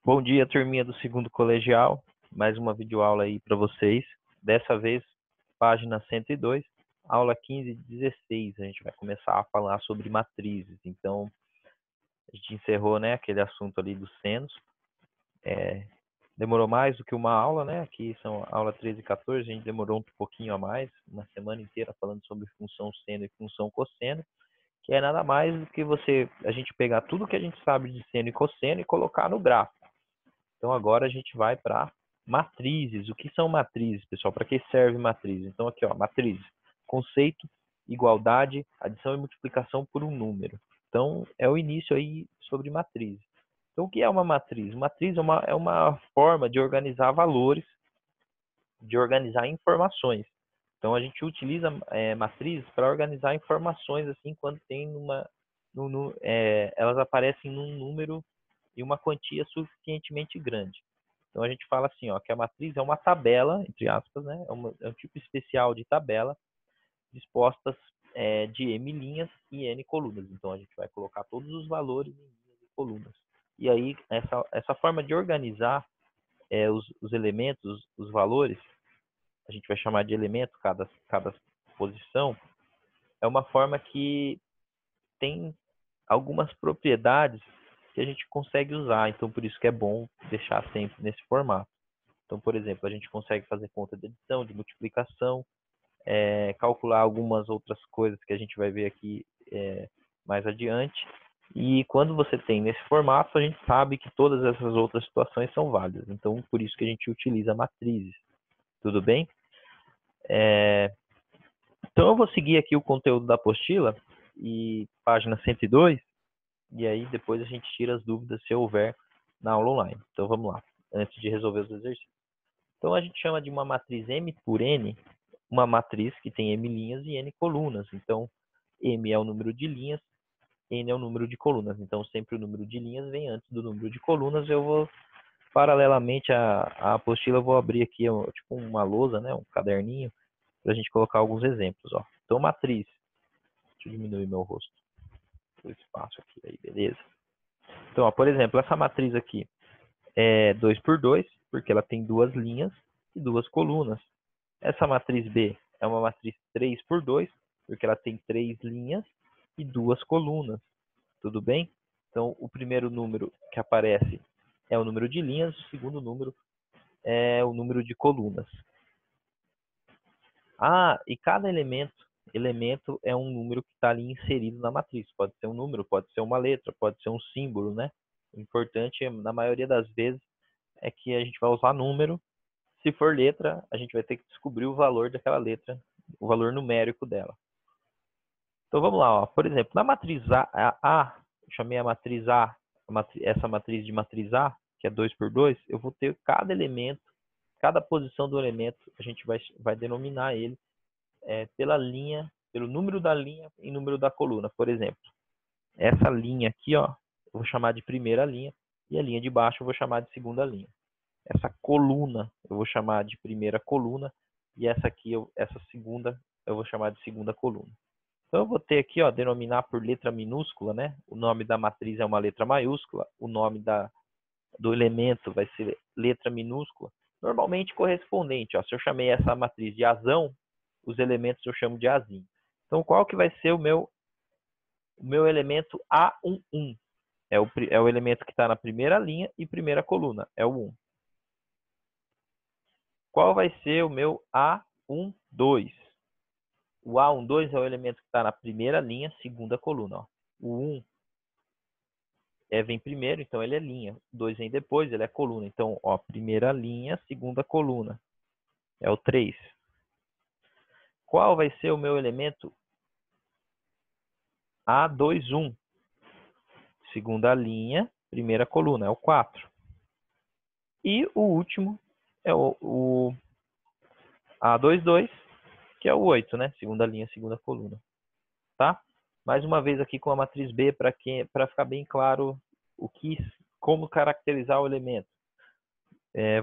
Bom dia, turminha do segundo colegial. Mais uma videoaula aí para vocês. Dessa vez, página 102, aula 15 e 16. A gente vai começar a falar sobre matrizes. Então, a gente encerrou, né, aquele assunto ali dos senos. Demorou mais do que uma aula, né? Aqui são aula 13 e 14. A gente demorou um pouquinho a mais, uma semana inteira falando sobre função seno e função cosseno, que é nada mais do que a gente pegar tudo que a gente sabe de seno e cosseno e colocar no gráfico. Então, agora a gente vai para matrizes. O que são matrizes, pessoal? Para que serve matriz? Então, aqui, ó, matrizes. Conceito, igualdade, adição e multiplicação por um número. Então, é o início aí sobre matrizes. Então, o que é uma matriz? Matriz é uma forma de organizar valores, de organizar informações. Então, a gente utiliza matrizes para organizar informações, assim, quando tem elas aparecem num número e uma quantia suficientemente grande. Então a gente fala assim, ó, que a matriz é uma tabela, entre aspas, né? É um tipo especial de tabela dispostas de M linhas e N colunas. Então a gente vai colocar todos os valores em linhas e colunas. E aí essa forma de organizar os elementos, os valores, a gente vai chamar de elemento cada posição, é uma forma que tem algumas propriedades que a gente consegue usar. Então, por isso que é bom deixar sempre nesse formato. Então, por exemplo, a gente consegue fazer conta de adição, de multiplicação, calcular algumas outras coisas que a gente vai ver aqui mais adiante. E quando você tem nesse formato, a gente sabe que todas essas outras situações são válidas. Então, por isso que a gente utiliza matrizes. Tudo bem? Então, eu vou seguir aqui o conteúdo da apostila, e página 102, e aí depois a gente tira as dúvidas se houver na aula online. Então vamos lá, antes de resolver os exercícios. Então a gente chama de uma matriz M por N, uma matriz que tem M linhas e N colunas. Então M é o número de linhas, N é o número de colunas. Então sempre o número de linhas vem antes do número de colunas. Eu vou, paralelamente à apostila, eu vou abrir aqui tipo uma lousa, né, um caderninho, para a gente colocar alguns exemplos. Ó. Então matriz, deixa eu diminuir meu rosto, o espaço aqui, aí, beleza? Então, ó, por exemplo, essa matriz aqui é 2 por 2, porque ela tem duas linhas e duas colunas. Essa matriz B é uma matriz 3 por 2, porque ela tem três linhas e duas colunas. Tudo bem? Então, o primeiro número que aparece é o número de linhas, o segundo número é o número de colunas. Ah, e cada elemento é um número que está ali inserido na matriz. Pode ser um número, pode ser uma letra, pode ser um símbolo, né? O importante, na maioria das vezes, é que a gente vai usar número. Se for letra, a gente vai ter que descobrir o valor daquela letra, o valor numérico dela. Então vamos lá, ó. Por exemplo, na matriz eu chamei a matriz A, essa matriz de matriz A, que é 2 por 2, eu vou ter cada elemento, cada posição do elemento, a gente vai denominar ele pela linha, pelo número da linha e número da coluna. Por exemplo, essa linha aqui, ó, eu vou chamar de primeira linha, e a linha de baixo eu vou chamar de segunda linha. Essa coluna eu vou chamar de primeira coluna, e essa aqui, essa segunda, eu vou chamar de segunda coluna. Então eu vou ter aqui, ó, denominar por letra minúscula, né? O nome da matriz é uma letra maiúscula, o nome do elemento vai ser letra minúscula, normalmente correspondente. Ó, se eu chamei essa matriz de azão, os elementos eu chamo de azinho. Então qual que vai ser o meu elemento A11? É o elemento que está na primeira linha e primeira coluna, é o 1. Qual vai ser o meu A12? O A12 é o elemento que está na primeira linha, segunda coluna. Ó. O 1 vem primeiro, então ele é linha. O 2 vem depois, ele é coluna. Então, ó, primeira linha, segunda coluna. É o 3. Qual vai ser o meu elemento A21? Segunda linha, primeira coluna, é o 4. E o último é o A22, que é o 8, né? Segunda linha, segunda coluna. Tá? Mais uma vez aqui com a matriz B, para ficar bem claro como caracterizar o elemento.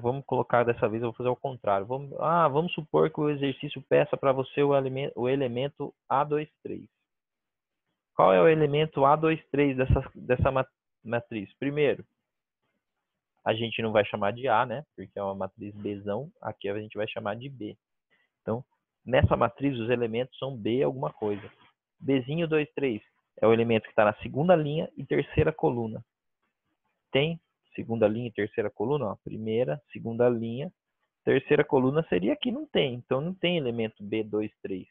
Vamos colocar dessa vez, eu vou fazer ao contrário. Vamos supor que o exercício peça para você o elemento A23. Qual é o elemento A23 dessa matriz? Primeiro, a gente não vai chamar de A, né? Porque é uma matriz Bzão. Aqui a gente vai chamar de B. Então, nessa matriz, os elementos são B alguma coisa. Bzinho 2, 3 é o elemento que está na segunda linha e terceira coluna. Tem segunda linha e terceira coluna? Ó, primeira, segunda linha. Terceira coluna seria aqui, não tem. Então, não tem elemento B2, 3.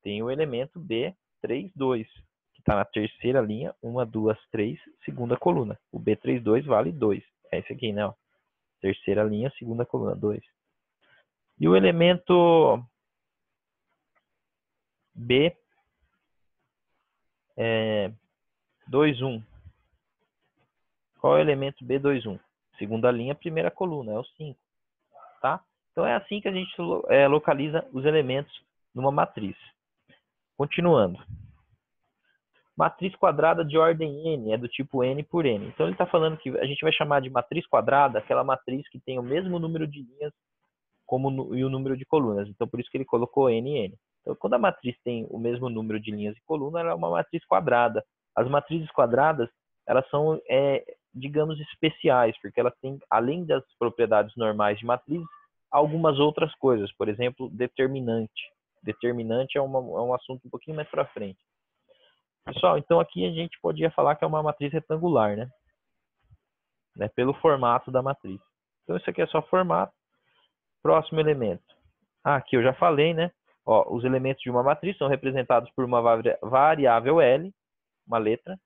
Tem o elemento B3, 2, que está na terceira linha, 1, 2, 3, segunda coluna. O B32 vale 2. É esse aqui, né? Ó. Terceira linha, segunda coluna, 2. E o elemento B 2, 1. Qual é o elemento B21? Segunda linha, primeira coluna, é o 5. Tá? Então é assim que a gente localiza os elementos numa matriz. Continuando. Matriz quadrada de ordem n é do tipo n por n. Então ele está falando que a gente vai chamar de matriz quadrada aquela matriz que tem o mesmo número de linhas e o número de colunas. Então por isso que ele colocou n. Então quando a matriz tem o mesmo número de linhas e colunas, ela é uma matriz quadrada. As matrizes quadradas, elas são, digamos, especiais, porque elas têm, além das propriedades normais de matrizes, algumas outras coisas. Por exemplo, determinante. Determinante é um assunto um pouquinho mais para frente. Pessoal, então aqui a gente podia falar que é uma matriz retangular, né? Pelo formato da matriz. Então isso aqui é só formato. Próximo elemento. Aqui eu já falei, né? Ó, os elementos de uma matriz são representados por uma variável L, uma letra,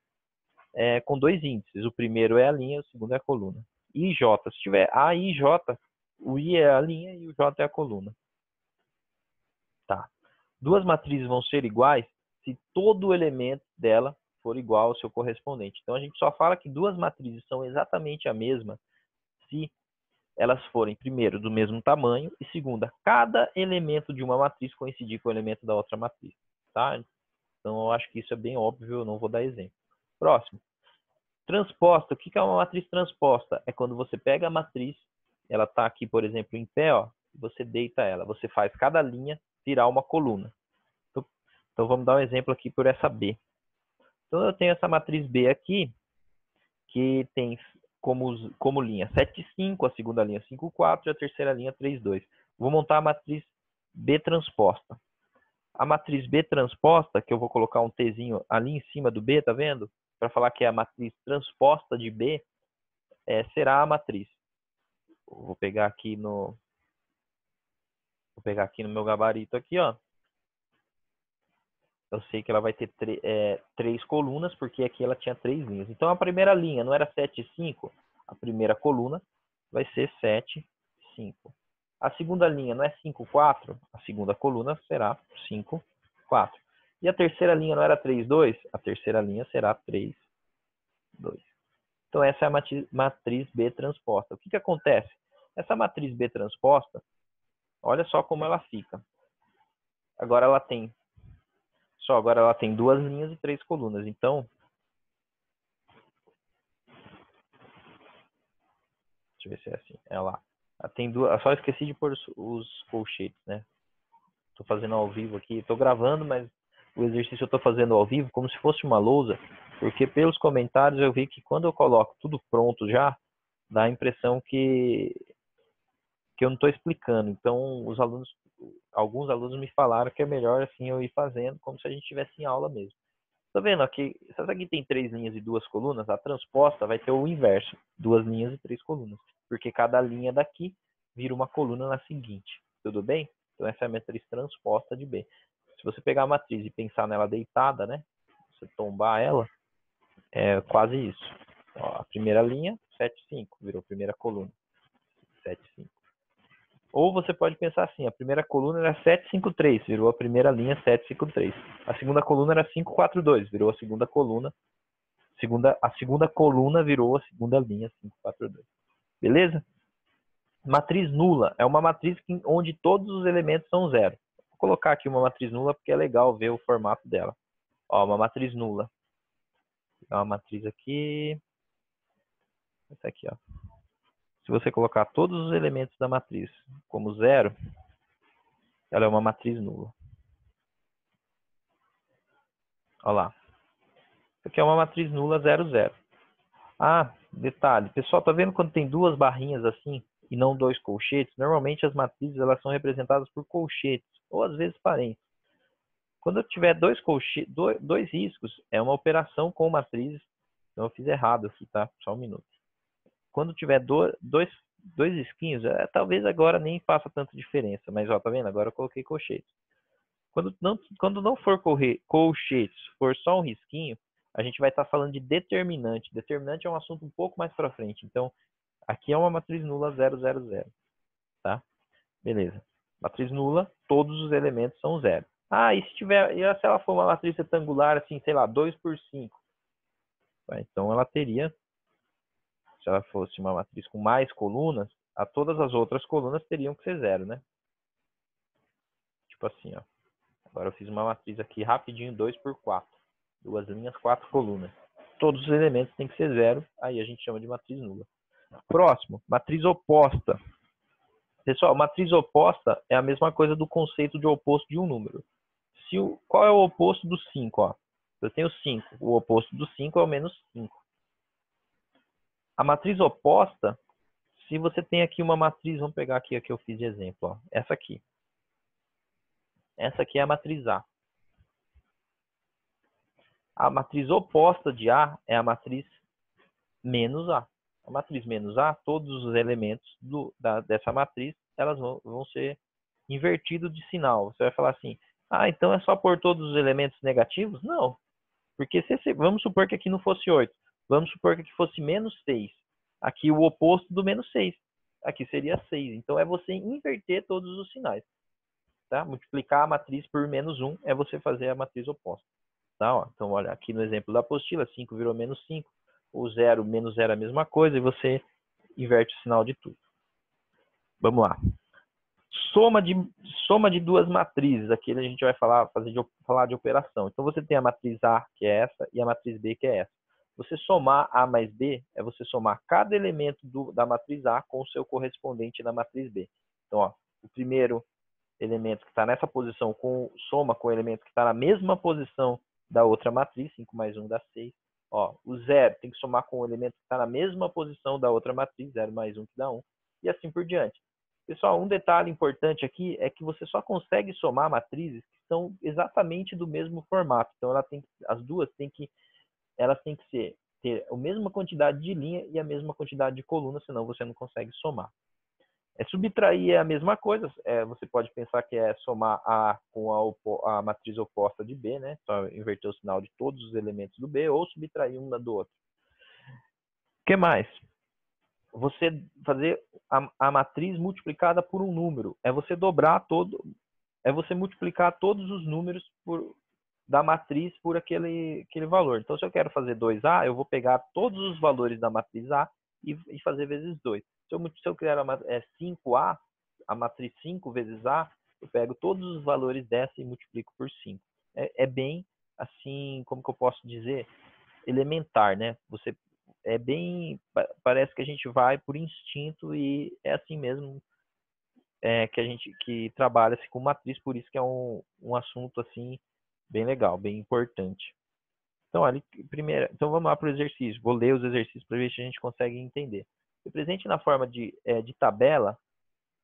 com dois índices. O primeiro é a linha, o segundo é a coluna. I e J. Se tiver A e J, o I é a linha e o J é a coluna. Tá. Duas matrizes vão ser iguais se todo elemento dela for igual ao seu correspondente. Então, a gente só fala que duas matrizes são exatamente a mesma se elas forem, primeiro, do mesmo tamanho e, segunda, cada elemento de uma matriz coincidir com o elemento da outra matriz. Tá? Então, eu acho que isso é bem óbvio, eu não vou dar exemplo. Próximo. Transposta. O que é uma matriz transposta? É quando você pega a matriz, ela está aqui, por exemplo, em pé, ó, você deita ela. Você faz cada linha virar uma coluna. Então, vamos dar um exemplo aqui por essa B. Então, eu tenho essa matriz B aqui, que tem como linha 7, 5, a segunda linha 5, 4 e a terceira linha 3, 2. Vou montar a matriz B transposta. A matriz B transposta, que eu vou colocar um Tzinho ali em cima do B, tá vendo? Para falar que é a matriz transposta de B, será a matriz. Vou pegar aqui no meu gabarito aqui, ó. Eu sei que ela vai ter 3 colunas, porque aqui ela tinha 3 linhas. Então, a primeira linha não era 7, 5? A primeira coluna vai ser 7, 5. A segunda linha não é 5, 4? A segunda coluna será 5, 4. E a terceira linha não era 3, 2? A terceira linha será 3, 2. Então, essa é a matriz B transposta. O que acontece? Essa matriz B transposta, olha só como ela fica. Agora ela tem duas linhas e 3 colunas. Então, deixa eu ver se é assim. Ela tem duas. Eu só esqueci de pôr os colchetes, né? Estou fazendo ao vivo aqui. Estou gravando, mas o exercício eu estou fazendo ao vivo como se fosse uma lousa, porque pelos comentários eu vi que quando eu coloco tudo pronto já, dá a impressão que eu não estou explicando. Então, alguns alunos me falaram que é melhor assim eu ir fazendo, como se a gente estivesse em aula mesmo. Tá vendo aqui? Se essa aqui tem 3 linhas e 2 colunas, a transposta vai ter o inverso, 2 linhas e 3 colunas, porque cada linha daqui vira uma coluna na seguinte. Tudo bem? Então essa é a matriz transposta de B. Se você pegar a matriz e pensar nela deitada, né? Você tombar ela, é quase isso. Ó, a primeira linha, 7, 5, virou a primeira coluna. 7, 5. Ou você pode pensar assim, a primeira coluna era 753, virou a primeira linha 753. A segunda coluna era 542, virou a segunda coluna. A segunda coluna virou a segunda linha 542. Beleza? Matriz nula é uma matriz onde todos os elementos são zero. Vou colocar aqui uma matriz nula porque é legal ver o formato dela. Ó, uma matriz nula. Vou pegar uma matriz aqui. Essa aqui, ó. Se você colocar todos os elementos da matriz como zero, ela é uma matriz nula. Olha lá. Isso aqui é uma matriz nula 0, 0. Ah, Detalhe, pessoal, tá vendo quando tem duas barrinhas assim e não dois colchetes? Normalmente as matrizes elas são representadas por colchetes ou às vezes parênteses. Quando eu tiver dois riscos, é uma operação com matrizes. Então eu fiz errado aqui, tá? Só um minuto. Quando tiver dois risquinhos, talvez agora nem faça tanta diferença, mas ó, tá vendo? Agora eu coloquei colchetes. Quando não for colchetes, for só um risquinho, a gente vai estar falando de determinante. Determinante é um assunto um pouco mais para frente. Então, aqui é uma matriz nula 0, 0, 0. Tá? Beleza. Matriz nula, todos os elementos são zero. Ah, e se ela for uma matriz retangular, assim, sei lá, 2 por 5? Então, ela teria, se ela fosse uma matriz com mais colunas, todas as outras colunas teriam que ser zero, né? Tipo assim, ó. Agora eu fiz uma matriz aqui rapidinho, 2 por 4. Duas linhas, 4 colunas. Todos os elementos têm que ser zero, aí a gente chama de matriz nula. Próximo, matriz oposta. Pessoal, matriz oposta é a mesma coisa do conceito de oposto de um número. Qual é o oposto do 5? Ó? Eu tenho 5. O oposto do 5 é o menos 5. A matriz oposta, se você tem aqui uma matriz, vamos pegar aqui a que eu fiz de exemplo. Ó, essa aqui. Essa aqui é a matriz A. A matriz oposta de A é a matriz menos A. A matriz menos A, todos os elementos dessa matriz, elas vão ser invertidos de sinal. Você vai falar assim, ah, então é só pôr todos os elementos negativos? Não. Porque vamos supor que aqui não fosse 8. Vamos supor que aqui fosse menos 6. Aqui o oposto do menos 6. Aqui seria 6. Então é você inverter todos os sinais. Tá? Multiplicar a matriz por menos 1 é você fazer a matriz oposta. Tá? Ó, então, olha, aqui no exemplo da apostila, 5 virou menos 5. O 0, menos 0 é a mesma coisa e você inverte o sinal de tudo. Vamos lá. Soma de duas matrizes. Aqui a gente vai falar de operação. Então, você tem a matriz A, que é essa, e a matriz B, que é essa. Você somar A mais B é você somar cada elemento da matriz A com o seu correspondente na matriz B. Então, ó, o primeiro elemento que está nessa posição soma com o elemento que está na mesma posição da outra matriz, 5 mais 1 dá 6. Ó, o 0 tem que somar com o elemento que está na mesma posição da outra matriz, 0 mais 1 que dá 1, e assim por diante. Pessoal, um detalhe importante aqui é que você só consegue somar matrizes que são exatamente do mesmo formato. Então, as duas têm que ter a mesma quantidade de linha e a mesma quantidade de coluna, senão você não consegue somar. Subtrair é a mesma coisa. Você pode pensar que é somar A com a matriz oposta de B, né? Só inverter o sinal de todos os elementos do B, ou subtrair uma do outro. O que mais? Você fazer a matriz multiplicada por um número. É você você multiplicar todos os números da matriz por aquele valor. Então, se eu quero fazer 2A, eu vou pegar todos os valores da matriz A e fazer vezes 2. Se eu criar 5A, a matriz 5 vezes A, eu pego todos os valores dessa e multiplico por 5. É bem, assim, como que eu posso dizer, elementar, né? Parece que a gente vai por instinto e é assim mesmo que a gente trabalha-se com matriz, por isso que é um assunto, assim, bem legal, bem importante. Então, então vamos lá para o exercício. Vou ler os exercícios para ver se a gente consegue entender. Represente na forma de tabela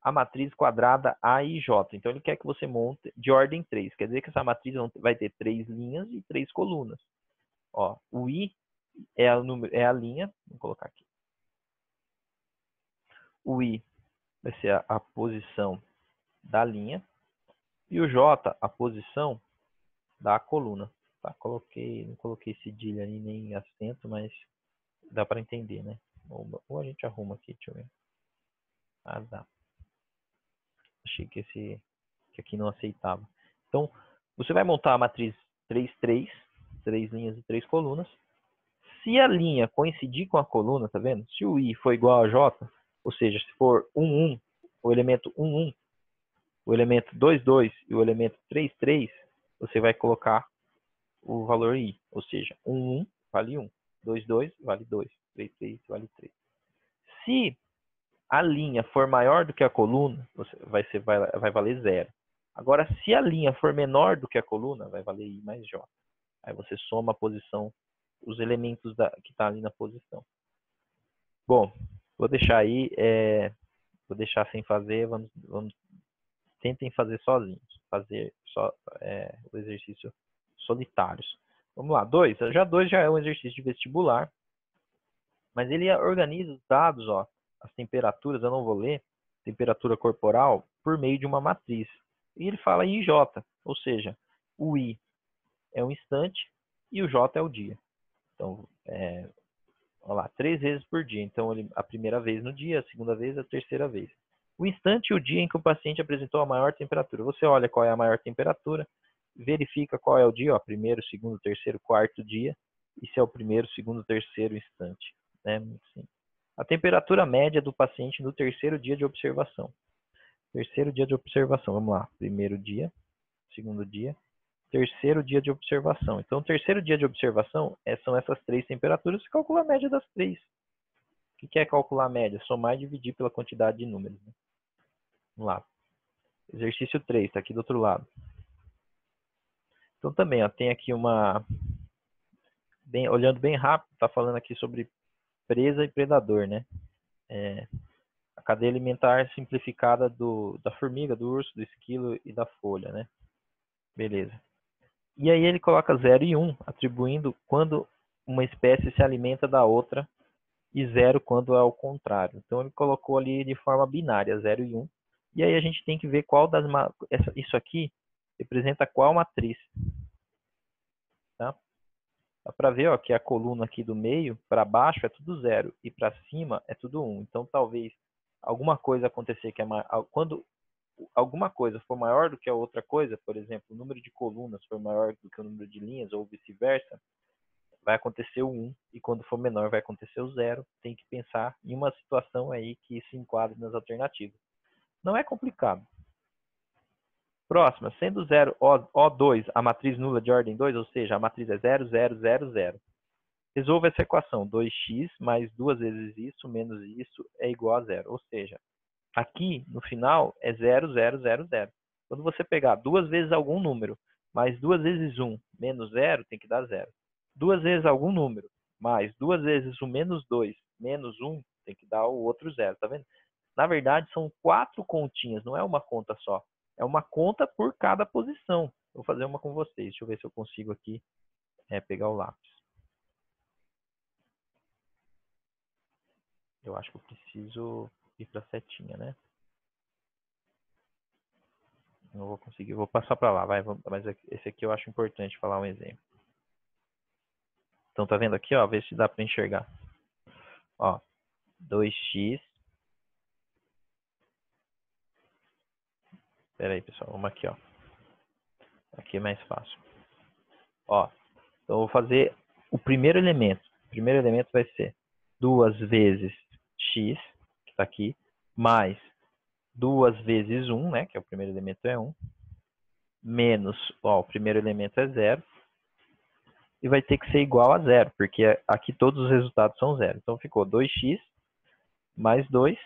a matriz quadrada A e J. Então, ele quer que você monte de ordem 3. Quer dizer que essa matriz vai ter 3 linhas e 3 colunas. Ó, o I é a linha. Vou colocar aqui. O I vai ser a posição da linha. E o J, a posição da coluna. Tá? Não coloquei cedilha ali, nem acento, mas dá para entender, né? Ou a gente arruma aqui, deixa eu ver. Ah, dá. Achei que aqui não aceitava. Então, você vai montar a matriz 3, 3 linhas e 3 colunas. Se a linha coincidir com a coluna, tá vendo? Se o I for igual a J, ou seja, se for 1, 1, o elemento 1, 1, o elemento 2, 2 e o elemento 3, 3, você vai colocar o valor I. Ou seja, 1, 1 vale 1, 2, 2 vale 2, 3, 3 vale 3. Se a linha for maior do que a coluna, vai valer 0. Agora, se a linha for menor do que a coluna, vai valer I mais J. Aí você soma a posição, os elementos que estão ali na posição. Bom, vou deixar aí, vou deixar sem fazer, tentem fazer sozinhos, fazer só o exercício solitários. Vamos lá, 2 já é um exercício de vestibular, mas ele organiza os dados, ó, as temperaturas, eu não vou ler, temperatura corporal, por meio de uma matriz. E ele fala em J, ou seja, o I é um instante e o J é o dia. Então, olha lá, 3 vezes por dia. Então, a primeira vez no dia, a segunda vez, a terceira vez. O instante e o dia em que o paciente apresentou a maior temperatura. Você olha qual é a maior temperatura, verifica qual é o dia, ó, primeiro, segundo, terceiro, quarto dia, e se é o primeiro, segundo, terceiro instante. Né? Assim. A temperatura média do paciente no terceiro dia de observação. Terceiro dia de observação, vamos lá. Primeiro dia, segundo dia, terceiro dia de observação. Então, o terceiro dia de observação são essas 3 temperaturas, você calcula a média das 3. O que é calcular a média? Somar e dividir pela quantidade de números. Né? Vamos lá. Exercício 3, está aqui do outro lado. Então, também, ó, tem aqui olhando bem rápido, está falando aqui sobre presa e predador, né? A cadeia alimentar simplificada da formiga, do urso, do esquilo e da folha, né? Beleza. E aí ele coloca 0 e 1, atribuindo quando uma espécie se alimenta da outra e 0 quando é ao contrário. Então ele colocou ali de forma binária, 0 e 1. E aí a gente tem que ver qual das... Isso aqui representa qual matriz. Tá? Dá para ver, ó, que a coluna aqui do meio, para baixo é tudo 0 e para cima é tudo 1. Então talvez alguma coisa acontecer que quando alguma coisa for maior do que a outra coisa, por exemplo, o número de colunas for maior do que o número de linhas ou vice-versa, vai acontecer o 1 e quando for menor vai acontecer o 0. Tem que pensar em uma situação aí que se enquadre nas alternativas. Não é complicado. Próxima, sendo 0 O2 a matriz nula de ordem 2, ou seja, a matriz é 0, 0, 0, 0. Resolva essa equação, 2x mais 2 vezes isso menos isso é igual a 0. Ou seja, aqui no final é 0, 0, 0, 0. Quando você pegar 2 vezes algum número, mais 2 vezes 1 menos 0, tem que dar 0. 2 vezes algum número, mais 2 vezes o menos 2 menos 1, tem que dar o outro 0, tá vendo? Na verdade, são 4 continhas, não é uma conta só. É uma conta por cada posição. Vou fazer uma com vocês. Deixa eu ver se eu consigo aqui pegar o lápis. Eu acho que eu preciso ir para a setinha, né? Não vou conseguir. Vou passar para lá, vai. Mas esse aqui eu acho importante falar um exemplo. Então, tá vendo aqui, ó? Vê se dá para enxergar. Ó, 2x. Espera aí, pessoal. Vamos aqui, ó. Aqui é mais fácil. Ó, então eu vou fazer o primeiro elemento. O primeiro elemento vai ser 2 vezes x, que está aqui, mais 2 vezes 1, né? Que é o primeiro elemento é 1, menos, ó, o primeiro elemento é 0, e vai ter que ser igual a 0, porque aqui todos os resultados são 0. Então ficou 2x mais 2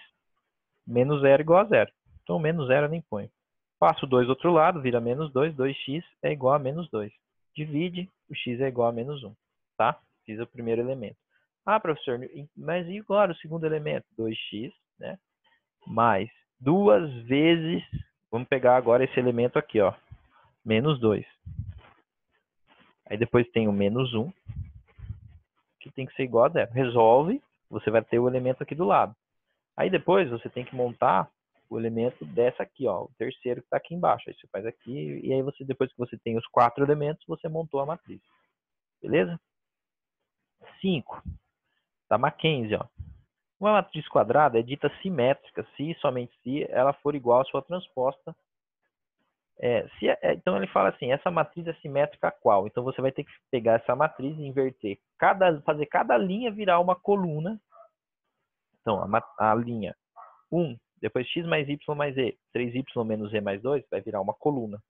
menos 0 igual a 0. Então menos 0 eu nem ponho. Passo 2 do outro lado, vira menos 2, 2x é igual a menos 2. Divide, o x é igual a menos 1. Tá? Fiz o primeiro elemento. Ah, professor, mas e agora o segundo elemento? 2x, né? Mais 2 vezes, vamos pegar agora esse elemento aqui, ó, menos 2. Aí depois tem o menos 1, que tem que ser igual a 0. Resolve, você vai ter o elemento aqui do lado. Aí depois você tem que montar o elemento dessa aqui, ó, o terceiro que está aqui embaixo. Aí você faz aqui, e aí você, depois que você tem os 4 elementos, você montou a matriz. Beleza? 5. Da Mackenzie, ó. Uma matriz quadrada é dita simétrica se e somente se ela for igual à sua transposta. Então ele fala assim, essa matriz é simétrica a qual? Então você vai ter que pegar essa matriz e inverter, fazer cada linha virar uma coluna. Então a linha 1, depois x mais y mais e, 3y menos e mais 2, vai virar uma coluna.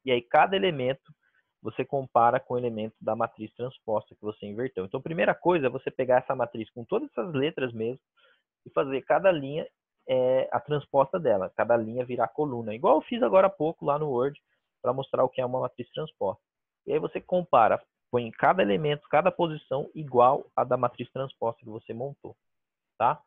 E aí cada elemento você compara com o elemento da matriz transposta que você inverteu. Então a primeira coisa é você pegar essa matriz com todas essas letras mesmo e fazer cada linha a transposta dela, cada linha virar coluna. Igual eu fiz agora há pouco lá no Word, para mostrar o que é uma matriz transposta. E aí você compara, põe cada elemento, cada posição igual à da matriz transposta que você montou. tá?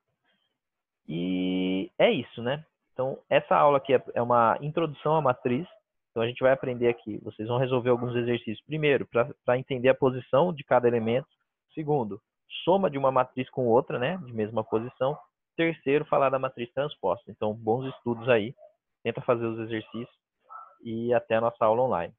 E é isso, né? Então, essa aula aqui é uma introdução à matriz. Então, a gente vai aprender aqui. Vocês vão resolver alguns exercícios. Primeiro, para entender a posição de cada elemento. Segundo, soma de uma matriz com outra, né? De mesma posição. Terceiro, falar da matriz transposta. Então, bons estudos aí. Tenta fazer os exercícios e até a nossa aula online.